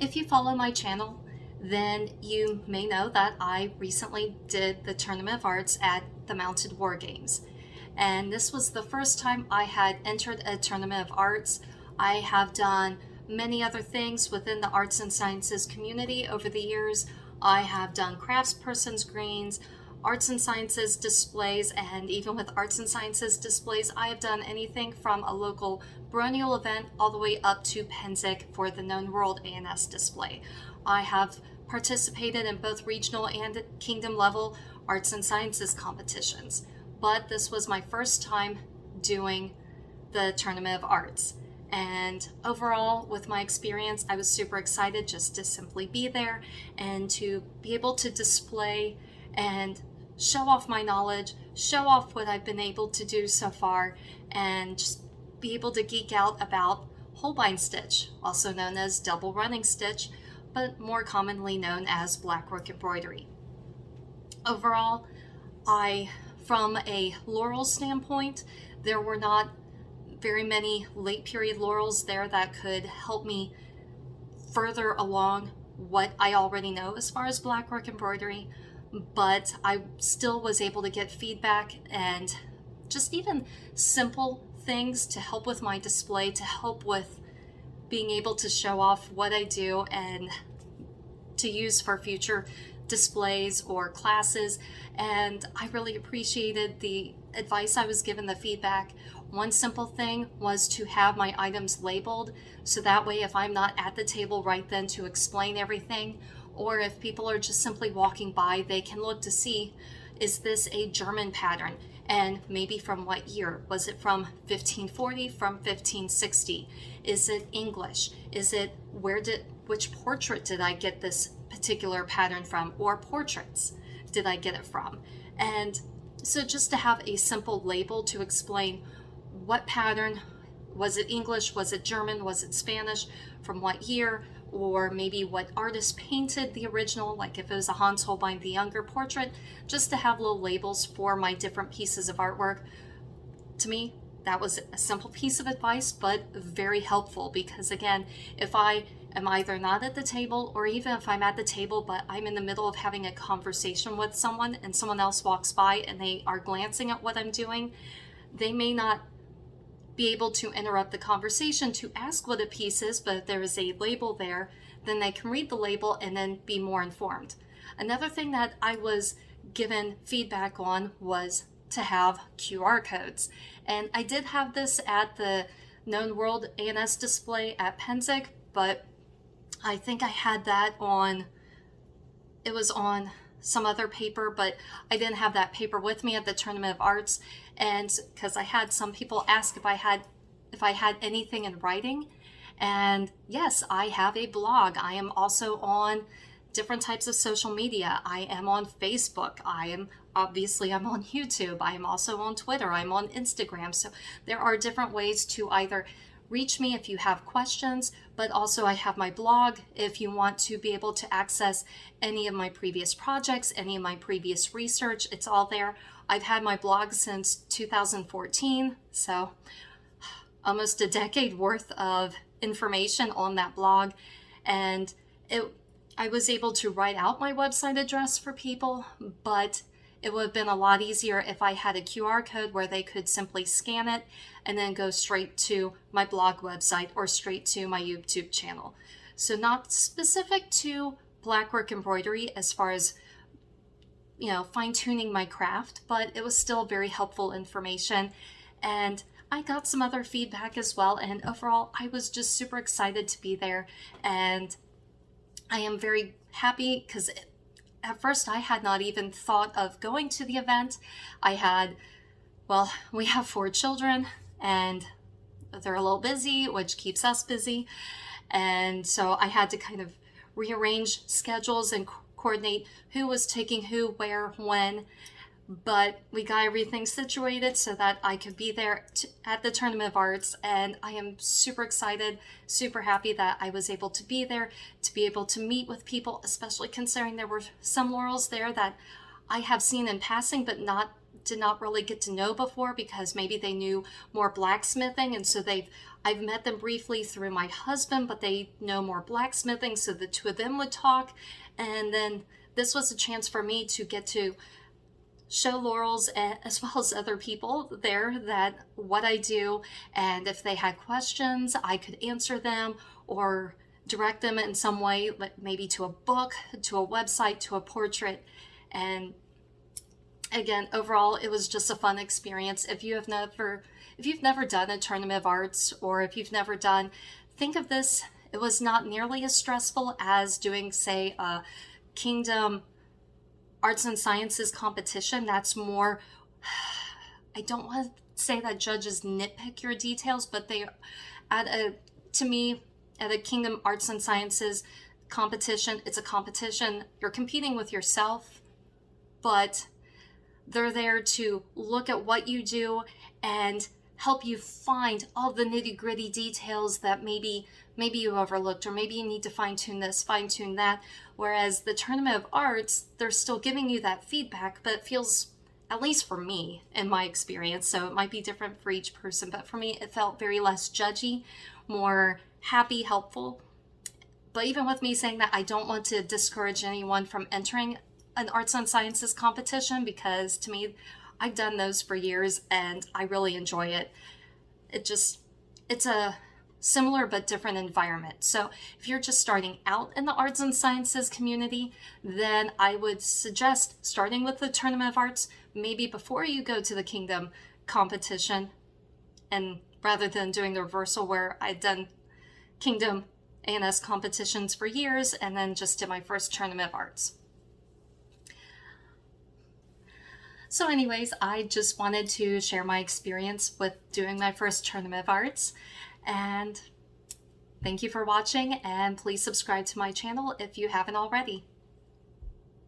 If you follow my channel, then you may know that I recently did the Tournament of Arts at the Mounted War Games. And this was the first time I had entered a Tournament of Arts. I have done many other things within the arts and sciences community over the years. I have done Craftspersons Greens, arts and sciences displays, and even with arts and sciences displays, I have done anything from a local baronial event all the way up to Pennsic for the known world A&S display. I have participated in both regional and kingdom level arts and sciences competitions, but this was my first time doing the Tournament of Arts. And overall, with my experience, I was super excited just to simply be there and to be able to display and show off my knowledge, show off what I've been able to do so far, and just be able to geek out about Holbein stitch, also known as double running stitch, but more commonly known as blackwork embroidery. Overall, from a laurel standpoint, there were not very many late period laurels there that could help me further along what I already know as far as blackwork embroidery, but I still was able to get feedback and just even simple things to help with my display, to help with being able to show off what I do and to use for future displays or classes. And I really appreciated the advice I was given, the feedback. One simple thing was to have my items labeled, so that way if I'm not at the table right then to explain everything, or if people are just simply walking by, they can look to see, is this a German pattern? And maybe from what year? Was it from 1540, from 1560? Is it English? Is it, which portrait did I get this particular pattern from, or portraits did I get it from? And so just to have a simple label to explain what pattern, was it English, was it German, was it Spanish, from what year, or maybe what artist painted the original, like if it was a Hans Holbein the Younger portrait, just to have little labels for my different pieces of artwork. To me, that was a simple piece of advice, but very helpful, because again, if I am either not at the table, or even if I'm at the table but I'm in the middle of having a conversation with someone and someone else walks by and they are glancing at what I'm doing, they may not be able to interrupt the conversation to ask what a piece is, but if there is a label there, then they can read the label and then be more informed. Another thing that I was given feedback on was to have QR codes. And I did have this at the known world A&S display at Pennsic, but I think I had that on, it was on some other paper, but I didn't have that paper with me at the Tournament of Arts. And because I had some people ask if I had anything in writing, and yes, I have a blog. I am also on different types of social media. I am on Facebook. I'm on YouTube. I am also on Twitter. I'm on Instagram. So there are different ways to either reach me if you have questions, but also I have my blog if you want to be able to access any of my previous projects, any of my previous research. It's all there. I've had my blog since 2014, so almost a decade worth of information on that blog. And I was able to write out my website address for people, but it would have been a lot easier if I had a QR code where they could simply scan it and then go straight to my blog website or straight to my YouTube channel. So not specific to blackwork embroidery as far as, fine-tuning my craft, but it was still very helpful information. And I got some other feedback as well. And overall, I was just super excited to be there. And I am very happy because at first I had not even thought of going to the event. We have 4 children and they're a little busy, which keeps us busy. And so I had to kind of rearrange schedules and coordinate who was taking who, where, when. But we got everything situated so that I could be there at the Tournament of Arts, and I am super excited, super happy that I was able to be there, to be able to meet with people, especially considering there were some laurels there that I have seen in passing but not did not really get to know before, because maybe they knew more blacksmithing, and so I've met them briefly through my husband, but they know more blacksmithing, so the two of them would talk. And then this was a chance for me to get to show Laurel's, as well as other people there, that what I do, and if they had questions, I could answer them or direct them in some way, maybe to a book, to a website, to a portrait. And again, overall, it was just a fun experience. If you've never done a tournament of arts, or if you've never done, think of this, it was not nearly as stressful as doing, say, a Kingdom Arts and Sciences competition. That's more, I don't want to say that judges nitpick your details, but they, to me, at a Kingdom Arts and Sciences competition, it's a competition. You're competing with yourself, but they're there to look at what you do and help you find all the nitty-gritty details that maybe you overlooked, or maybe you need to fine-tune this, fine-tune that. Whereas the Tournament of Arts, they're still giving you that feedback, but it feels, at least for me, in my experience, so it might be different for each person, but for me, it felt very less judgy, more happy, helpful. But even with me saying that, I don't want to discourage anyone from entering an arts and sciences competition, because to me, I've done those for years and I really enjoy it. It's a similar but different environment. So if you're just starting out in the arts and sciences community, then I would suggest starting with the Tournament of Arts, maybe before you go to the Kingdom competition, and rather than doing the reversal where I'd done Kingdom A&S competitions for years and then just did my first Tournament of Arts. So anyways, I just wanted to share my experience with doing my first Tournament of Arts, and thank you for watching, and please subscribe to my channel if you haven't already.